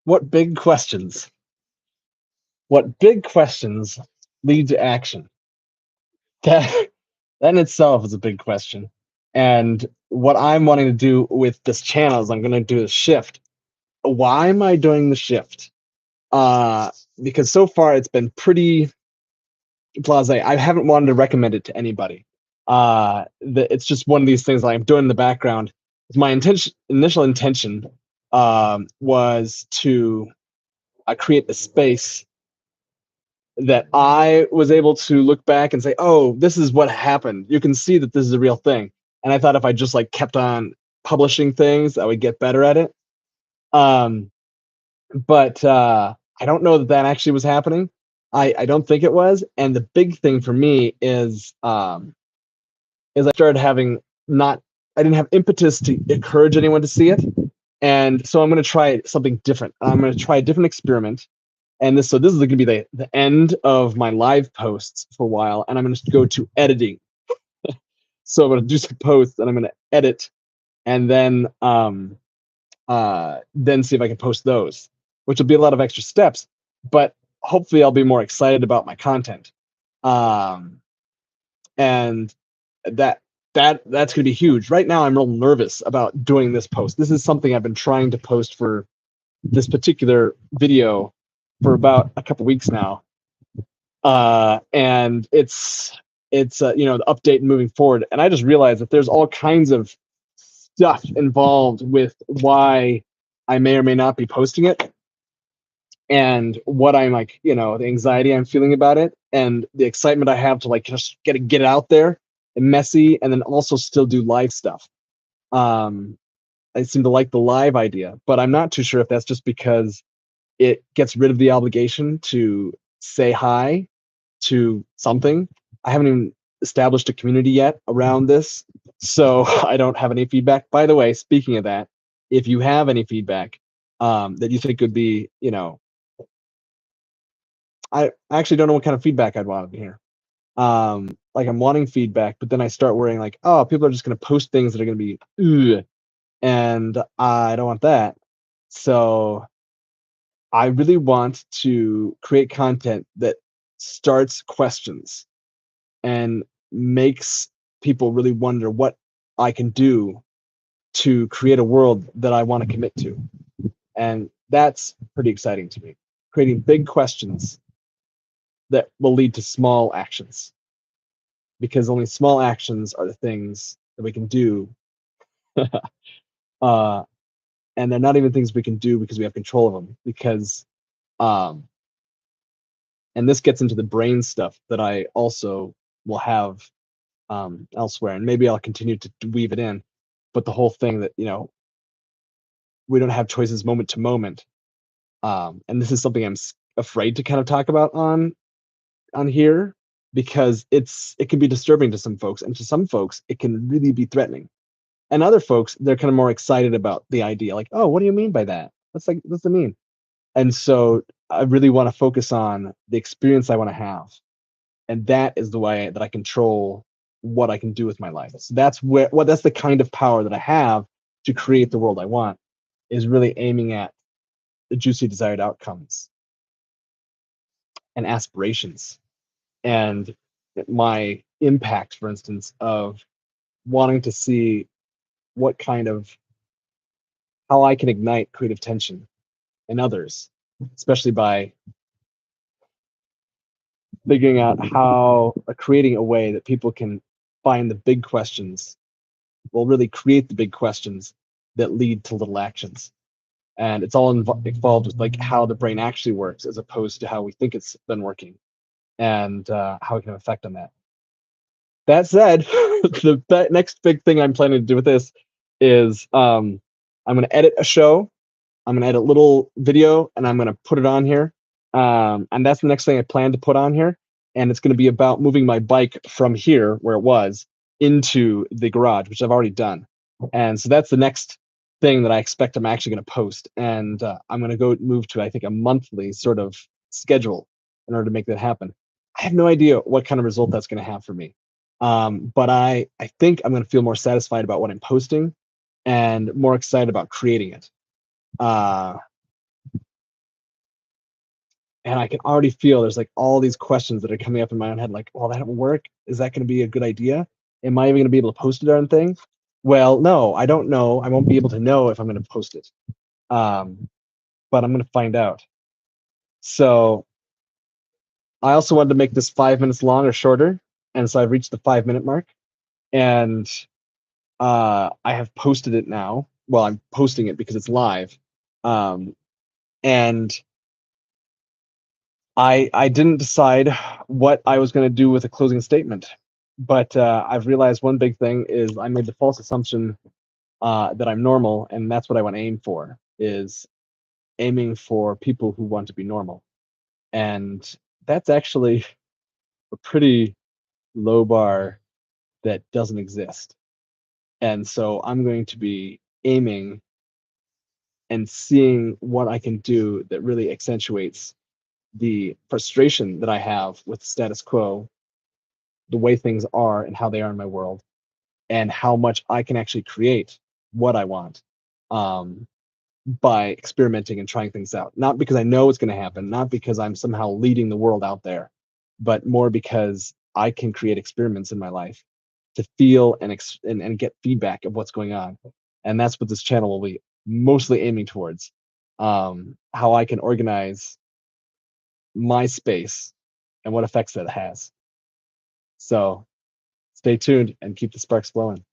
What big questions? What big questions lead to action? That that in itself is a big question. And what I'm wanting to do with this channel is I'm going to do a shift. Why am I doing the shift? Uh, because so far it's been pretty blasé. I haven't wanted to recommend it to anybody. It's just one of these things that I'm doing in the background. My initial intention, was to create the space that I was able to look back and say, "Oh, this is what happened. You can see that this is a real thing." And I thought if I just like kept on publishing things, I would get better at it. Um, but I don't know that that actually was happening. I don't think it was. And the big thing for me is I started having not I didn't have impetus to encourage anyone to see it. And so I'm going to try something different. I'm going to try a different experiment. And this is going to be the end of my live posts for a while. And I'm going to go to editing. So I'm going to do some posts and I'm going to edit and then see if I can post those, which will be a lot of extra steps. But hopefully I'll be more excited about my content. Um, and that that's going to be huge. Right now, I'm real nervous about doing this post. This is something I've been trying to post for this particular video for about a couple weeks now, and it's you know, the update and moving forward. And I just realized that there's all kinds of stuff involved with why I may or may not be posting it, and what I'm like, you know, the anxiety I'm feeling about it, and the excitement I have to like just get it out there and messy, and then also still do live stuff. Um, I seem to like the live idea, but I'm not too sure if that's just because it gets rid of the obligation to say hi to something. I haven't even established a community yet around this, so I don't have any feedback. By the way, speaking of that, if you have any feedback that you think would be, you know, I actually don't know what kind of feedback I'd want to hear. Like I'm wanting feedback, but then I start worrying like, oh, people are just going to post things that are going to be, ugh, and I don't want that. So I really want to create content that starts questions and makes people really wonder what I can do to create a world that I want to commit to. And that's pretty exciting to me. Creating big questions that will lead to small actions, because only small actions are the things that we can do. uh, and they're not even things we can do because we have control of them. Because, um, and this gets into the brain stuff that I also will have elsewhere, and maybe I'll continue to weave it in. But the whole thing that, you know, we don't have choices moment to moment, and this is something I'm afraid to kind of talk about on here, because it can be disturbing to some folks, and to some folks it can really be threatening. And other folks, they're kind of more excited about the idea, like, oh, what do you mean by that? What's the mean? And so I really want to focus on the experience I want to have, and that is the way that I control what I can do with my life. So that's the kind of power that I have to create the world I want, is really aiming at the juicy desired outcomes and aspirations, and my impact, for instance, of wanting to see what kind of how I can ignite creative tension in others, especially by figuring out how creating a way that people can find the big questions, will really create the big questions that lead to little actions. And it's all involved with like how the brain actually works, as opposed to how we think it's been working, and how we can have effect on that. That said, the next big thing I'm planning to do with this is, I'm going to edit a show. I'm going to edit a little video and I'm going to put it on here. And that's the next thing I plan to put on here. And it's going to be about moving my bike from here, where it was, into the garage, which I've already done. And so that's the next thing that I expect I'm actually going to post. And I'm going to go move to, I think, a monthly sort of schedule in order to make that happen. I have no idea what kind of result that's going to have for me. But I think I'm going to feel more satisfied about what I'm posting and more excited about creating it. Uh, and I can already feel there's like all these questions that are coming up in my own head, like, "Well, that will work. Is that going to be a good idea? Am I even going to be able to post a darn thing?" Well, no, I don't know. I won't be able to know if I'm going to post it, um, but I'm going to find out. So I also wanted to make this 5 minutes long or shorter, and so I've reached the 5 minute mark, and I have posted it now. Well, I'm posting it because it's live, um, and I didn't decide what I was going to do with a closing statement, but I've realized one big thing is I made the false assumption that I'm normal, and that's what I want to aim for. Is aiming for people who want to be normal, and that's actually a pretty low bar that doesn't exist. And so I'm going to be aiming and seeing what I can do that really accentuates the frustration that I have with the status quo, the way things are and how they are in my world, and how much I can actually create what I want, um, by experimenting and trying things out. Not because I know it's going to happen, not because I'm somehow leading the world out there, but more because I can create experiments in my life to feel and get feedback of what's going on. And that's what this channel will be mostly aiming towards. How I can organize my space and what effects that has. So stay tuned and keep the sparks flowing.